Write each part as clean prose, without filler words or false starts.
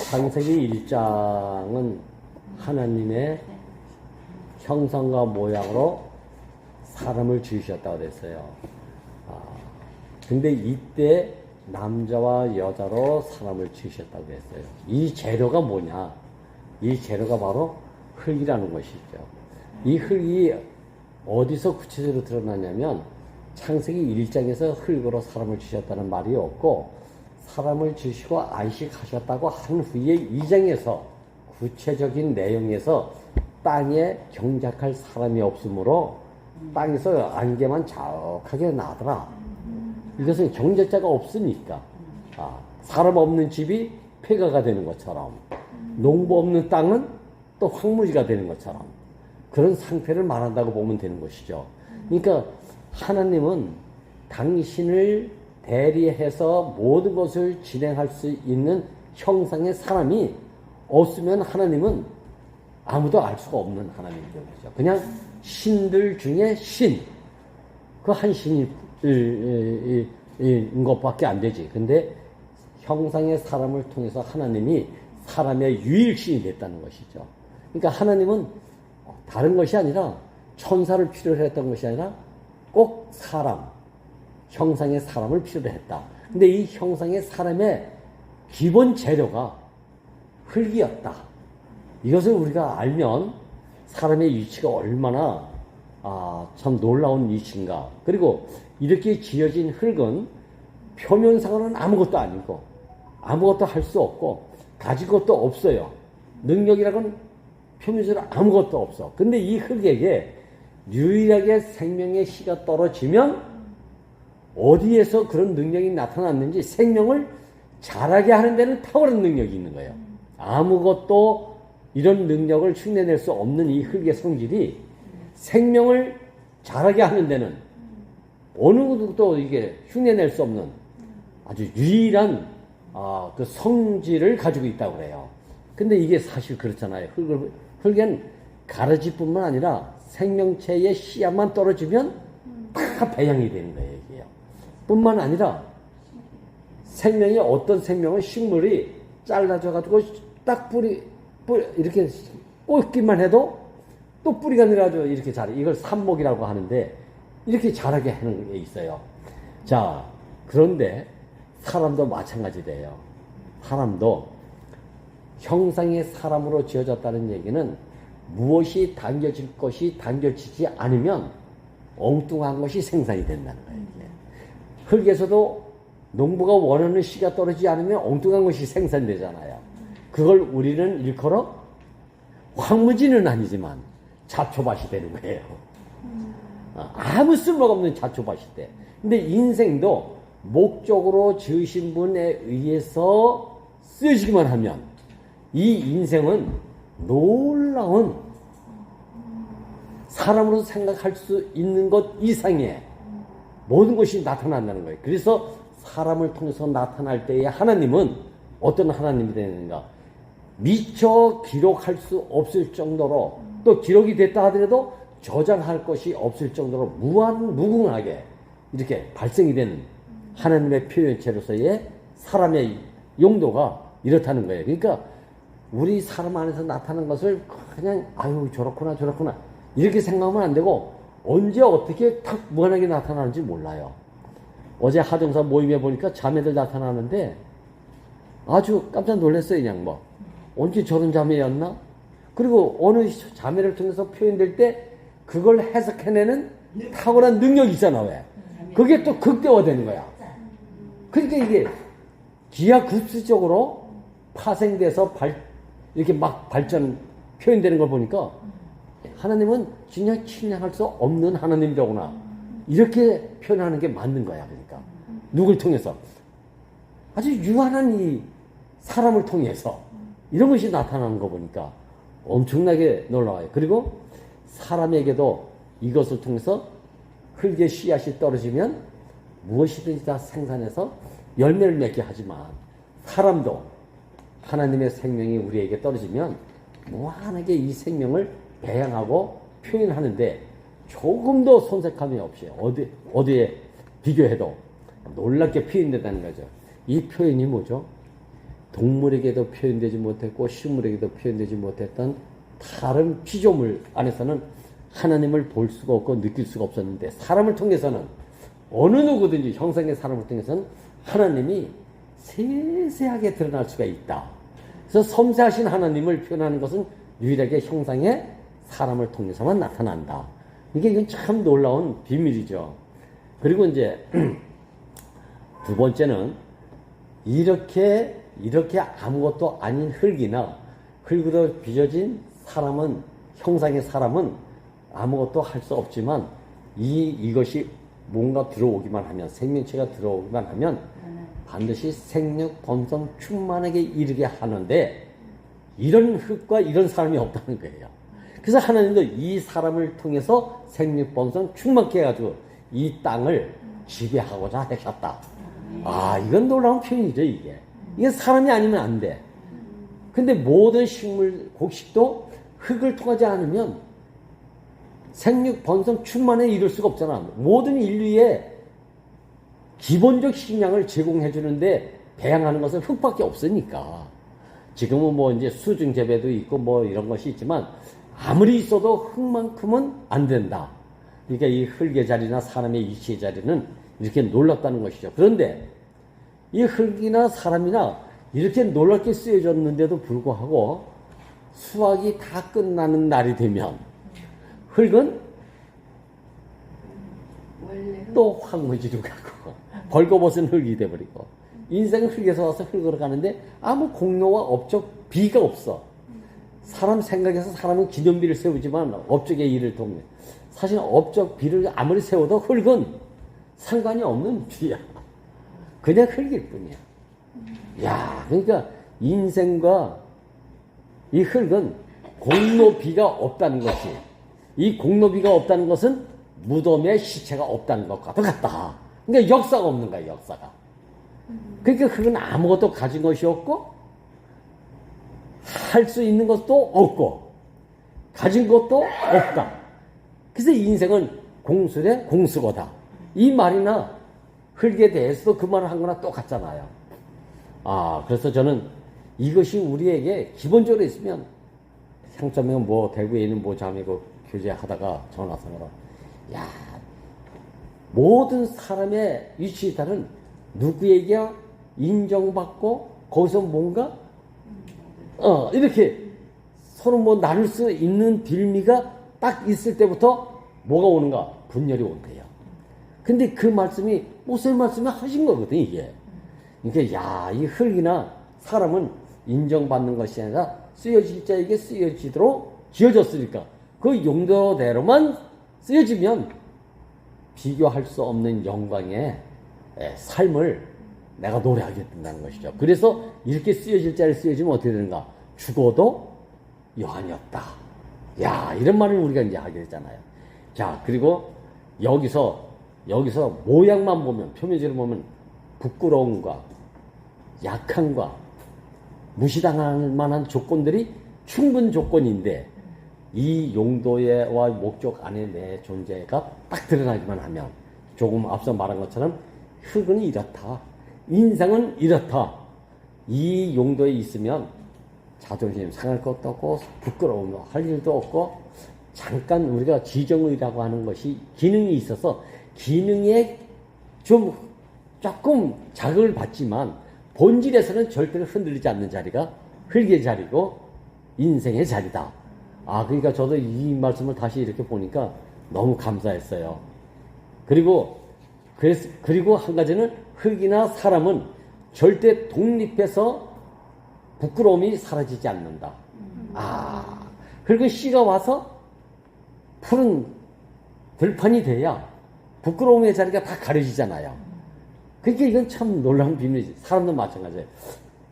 창세기 1장은 하나님의 형상과 모양으로 사람을 지으셨다고 그랬어요. 근데 이때 남자와 여자로 사람을 지으셨다고 했어요. 이 재료가 뭐냐? 이 재료가 바로 흙이라는 것이죠. 이 흙이 어디서 구체적으로 드러나냐면 창세기 1장에서 흙으로 사람을 지으셨다는 말이 없고, 사람을 지으시고 안식하셨다고 한 후에 2장에서 구체적인 내용에서 땅에 경작할 사람이 없으므로 땅에서 안개만 자욱하게 나더라. 이것은 경작자가 없으니까, 사람 없는 집이 폐가가 되는 것처럼, 농부 없는 땅은 또 황무지가 되는 것처럼 그런 상태를 말한다고 보면 되는 것이죠. 그러니까 하나님은 당신을 대리해서 모든 것을 진행할 수 있는 형상의 사람이 없으면 하나님은 아무도 알 수가 없는 하나님인 거죠. 그냥 신들 중에 신, 그 한 신인 것밖에 안 되지. 근데 형상의 사람을 통해서 하나님이 사람의 유일신이 됐다는 것이죠. 그러니까 하나님은 다른 것이 아니라 천사를 필요로 했던 것이 아니라 꼭 사람, 형상의 사람을 필요로 했다. 근데 이 형상의 사람의 기본 재료가 흙이었다. 이것을 우리가 알면 사람의 위치가 얼마나 참 놀라운 위치인가. 그리고 이렇게 지어진 흙은 표면상으로는 아무것도 아니고 아무것도 할 수 없고 가질 것도 없어요. 능력이라고는 표면적으로 아무것도 없어. 근데 이 흙에게 유일하게 생명의 씨가 떨어지면 어디에서 그런 능력이 나타났는지 생명을 자라게 하는 데는 탁월한 능력이 있는 거예요. 아무것도 이런 능력을 흉내낼 수 없는 이 흙의 성질이 생명을 자라게 하는 데는 어느 누구도 이게 흉내낼 수 없는 아주 유일한 그 성질을 가지고 있다고 그래요. 근데 이게 사실 그렇잖아요. 흙엔 가라지뿐만 아니라 생명체의 씨앗만 떨어지면 다 배양이 되는 거예요. 이게요. 뿐만 아니라 생명의 어떤 생명은 식물이 잘라져 가지고 딱 뿌리 이렇게 꽂기만 해도 또 뿌리가 내려가지고 이렇게 자라. 이걸 삽목이라고 하는데 이렇게 자라게 하는 게 있어요. 자, 그런데 사람도 마찬가지돼요. 사람도 형상의 사람으로 지어졌다는 얘기는 무엇이 당겨질 것이 당겨지지 않으면 엉뚱한 것이 생산이 된다는 거예요. 흙에서도 농부가 원하는 씨가 떨어지지 않으면 엉뚱한 것이 생산되잖아요. 그걸 우리는 일컬어 황무지는 아니지만 잡초밭이 되는 거예요. 아무 쓸모가 없는 잡초밭이 돼. 근데 인생도 목적으로 지으신 분에 의해서 쓰여지기만 하면 이 인생은 놀라운 사람으로 생각할 수 있는 것 이상의 모든 것이 나타난다는 거예요. 그래서 사람을 통해서 나타날 때에 하나님은 어떤 하나님이 되는가? 미처 기록할 수 없을 정도로, 또 기록이 됐다 하더라도 저장할 것이 없을 정도로 무궁하게 이렇게 발생이 되는 하나님의 표현체로서의 사람의 용도가 이렇다는 거예요. 그러니까 우리 사람 안에서 나타나는 것을 그냥 아유 저렇구나 이렇게 생각하면 안 되고 언제 어떻게 탁 무한하게 나타나는지 몰라요. 어제 하정사 모임에 보니까 자매들 나타나는데 아주 깜짝 놀랐어요. 그냥 뭐 언제 저런 자매였나? 그리고 어느 자매를 통해서 표현될 때 그걸 해석해내는 탁월한 능력이 있잖아. 왜? 그게 또 극대화되는 거야. 그러니까 이게 기하급수적으로 파생돼서 이렇게 막 발전 표현되는 걸 보니까 하나님은 그냥 측량할 수 없는 하나님이더구나. 이렇게 표현하는 게 맞는 거야. 그러니까 누굴 통해서 아주 유한한 이 사람을 통해서 이런 것이 나타나는 거 보니까 엄청나게 놀라워요. 그리고 사람에게도 이것을 통해서 흙의 씨앗이 떨어지면 무엇이든지 다 생산해서 열매를 맺게 하지만 사람도 하나님의 생명이 우리에게 떨어지면 무한하게 이 생명을 배양하고 표현하는데 조금도 손색함이 없이 어디에 비교해도 놀랍게 표현된다는 거죠. 이 표현이 뭐죠? 동물에게도 표현되지 못했고 식물에게도 표현되지 못했던 다른 피조물 안에서는 하나님을 볼 수가 없고 느낄 수가 없었는데 사람을 통해서는 어느 누구든지 형상의 사람을 통해서는 하나님이 세세하게 드러날 수가 있다. 그래서 섬세하신 하나님을 표현하는 것은 유일하게 형상의 사람을 통해서만 나타난다. 이건 참 놀라운 비밀이죠. 그리고 이제 두 번째는 이렇게 아무것도 아닌 흙이나 흙으로 빚어진 사람은 형상의 사람은 아무것도 할 수 없지만 이것이 뭔가 들어오기만 하면 생명체가 들어오기만 하면 반드시 생육 번성 충만하게 이르게 하는데 이런 흙과 이런 사람이 없다는 거예요. 그래서 하나님도 이 사람을 통해서 생육 번성 충만케 해가지고 이 땅을 지배하고자 하셨다. 아, 이건 놀라운 표현이죠. 이게 사람이 아니면 안 돼. 근데 모든 식물 곡식도 흙을 통하지 않으면 생육 번성 충만에 이룰 수가 없잖아. 모든 인류의 기본적 식량을 제공해 주는데 배양하는 것은 흙밖에 없으니까. 지금은 뭐 이제 수중 재배도 있고 뭐 이런 것이 있지만 아무리 있어도 흙만큼은 안 된다. 그러니까 이 흙의 자리나 사람의 이치의 자리는 이렇게 놀랍다는 것이죠. 그런데 이 흙이나 사람이나 이렇게 놀랍게 쓰여졌는데도 불구하고 수확이 다 끝나는 날이 되면 흙은 또 황무지로 가고 벌거벗은 흙이 돼버리고 인생은 흙에서 와서 흙으로 가는데 아무 공로와 업적 비가 없어. 사람 생각에서 사람은 기념비를 세우지만 업적의 일을 돕는 사실 업적 비를 아무리 세워도 흙은 상관이 없는 비야. 그냥 흙일 뿐이야. 야, 그러니까 인생과 이 흙은 공로비가 없다는 것이, 이 공로비가 없다는 것은 무덤에 시체가 없다는 것과 똑같다. 그러니까 역사가 없는 거야, 역사가. 그러니까 흙은 아무것도 가진 것이 없고 할 수 있는 것도 없고 가진 것도 없다. 그래서 인생은 공술의 공수거다. 이 말이나 흙에 대해서도 그 말을 한 거나 똑같잖아요. 아, 그래서 저는 이것이 우리에게 기본적으로 있으면 향점에 뭐 대구에 있는 모 자매고 교제하다가 전화상으로 야, 모든 사람의 위치에 따른 누구에게 인정받고 거기서 뭔가 이렇게 서로 뭐 나눌 수 있는 빌미가 딱 있을 때부터 뭐가 오는가? 분열이 온대요. 근데 그 말씀이 모세의 말씀이 하신 거거든, 이게. 그러니까 야, 이 흙이나 사람은 인정받는 것이 아니라 쓰여질 자에게 쓰여지도록 지어졌으니까 그 용도대로만 쓰여지면 비교할 수 없는 영광의 삶을 내가 노래하게 된다는 것이죠. 그래서 이렇게 쓰여질 자를 쓰여지면 어떻게 되는가? 죽어도 여한이 없다. 야, 이런 말을 우리가 이제 하게 되잖아요. 자, 그리고 여기서 모양만 보면, 표면적으로 보면 부끄러움과 약함과 무시당할 만한 조건들이 충분 조건인데 이 용도와 목적 안에 내 존재가 딱 드러나기만 하면 조금 앞서 말한 것처럼 흙은 이렇다. 인생은 이렇다. 이 용도에 있으면 자존심 상할 것도 없고 부끄러움 할 일도 없고 잠깐 우리가 지정의라고 하는 것이 기능이 있어서 기능에 좀 조금 자극을 받지만 본질에서는 절대로 흔들리지 않는 자리가 흙의 자리고 인생의 자리다. 아, 그러니까 저도 이 말씀을 다시 이렇게 보니까 너무 감사했어요. 그리고 한 가지는 흙이나 사람은 절대 독립해서 부끄러움이 사라지지 않는다. 아, 그리고 씨가 와서 푸른 들판이 돼야 부끄러움의 자리가 다 가려지잖아요. 그러니까 이건 참 놀라운 비밀이지. 사람도 마찬가지예요.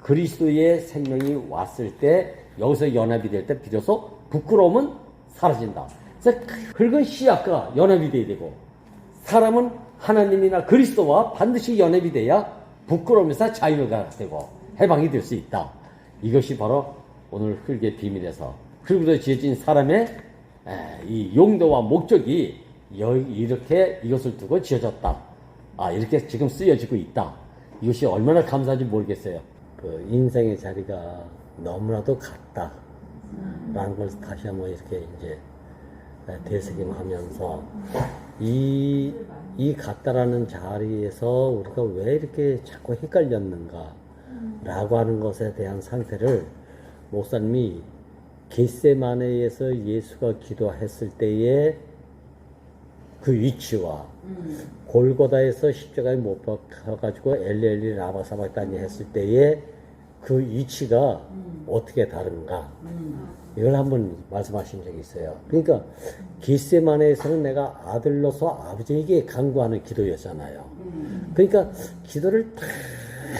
그리스도의 생명이 왔을 때 여기서 연합이 될 때 비로소 부끄러움은 사라진다. 그래서 흙은 씨앗과 연합이 돼야 되고 사람은 하나님이나 그리스도와 반드시 연합이 돼야 부끄러움에서 자유가 되고 해방이 될 수 있다. 이것이 바로 오늘 흙의 비밀에서 흙으로 지어진 사람의 이 용도와 목적이 이렇게 이것을 두고 지어졌다. 아, 이렇게 지금 쓰여지고 있다. 이것이 얼마나 감사한지 모르겠어요. 그 인생의 자리가 너무나도 같다라는 걸 다시 한번 이렇게 이제 되새김하면서 이 같다라는 자리에서 우리가 왜 이렇게 자꾸 헷갈렸는가 라고 하는 것에 대한 상태를 목사님이 겟세마네에서 예수가 기도했을 때의 그 위치와 골고다에서 십자가에 못 박혀가지고 엘리엘리 라바사박다니 했을 때의 그 위치가 어떻게 다른가 이걸 한번 말씀하신 적이 있어요. 그러니까 겟세마네에서는 내가 아들로서 아버지에게 간구하는 기도였잖아요. 그러니까 기도를 다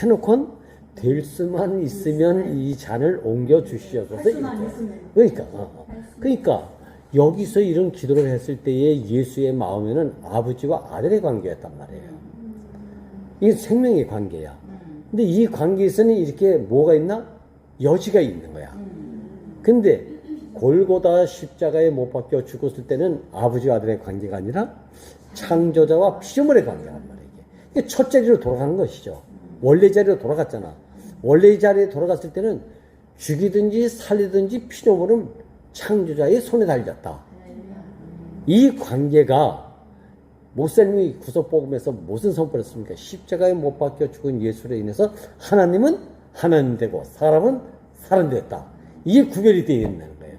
해놓고 될 수만 있으면 이 잔을 옮겨 주시옵소서. 그러니까 여기서 이런 기도를 했을 때의 예수의 마음에는 아버지와 아들의 관계였단 말이에요. 이게 생명의 관계야. 근데 이 관계에서는 이렇게 뭐가 있나? 여지가 있는 거야. 근데 골고다 십자가에 못 박혀 죽었을 때는 아버지와 아들의 관계가 아니라 창조자와 피조물의 관계란 말이에요. 이게 첫 자리로 돌아가는 것이죠. 원래 자리로 돌아갔잖아. 원래 자리에 돌아갔을 때는 죽이든지 살리든지 피조물은 창조자의 손에 달렸다. 이 관계가 목사님이 구속복음에서 무슨 선포를 했습니까? 십자가에 못 박혀 죽은 예수로 인해서 하나님은 하나님 되고 사람은 사람 되었다. 이게 구별이 되어 있는 거예요.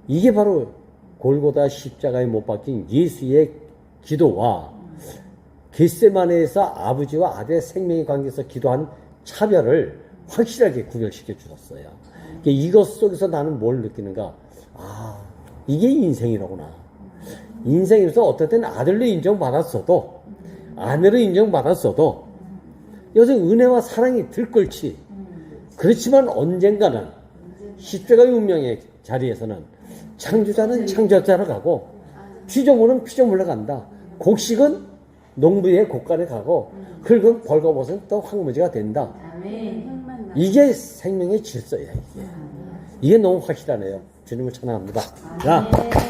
이게 바로 골고다 십자가에 못 박힌 예수의 기도와 겟세마네에서 아버지와 아들의 생명의 관계에서 기도한 차별을 확실하게 구별시켜 주셨어요. 이것 속에서 나는 뭘 느끼는가? 아, 이게 인생이로구나. 인생에서 어떨 때는 아들로 인정받았어도 아내로 인정받았어도 여기서 은혜와 사랑이 들끓지. 그렇지만 언젠가는 십자가의 운명의 자리에서는 창조자는 창조자로 가고 피조물은 피조물로 간다. 곡식은 농부의 곡간에 가고 흙은 벌거벗은 또 황무지가 된다. 이게 생명의 질서야. 이게 너무 확실하네요. 주님을 찬양합니다. 자.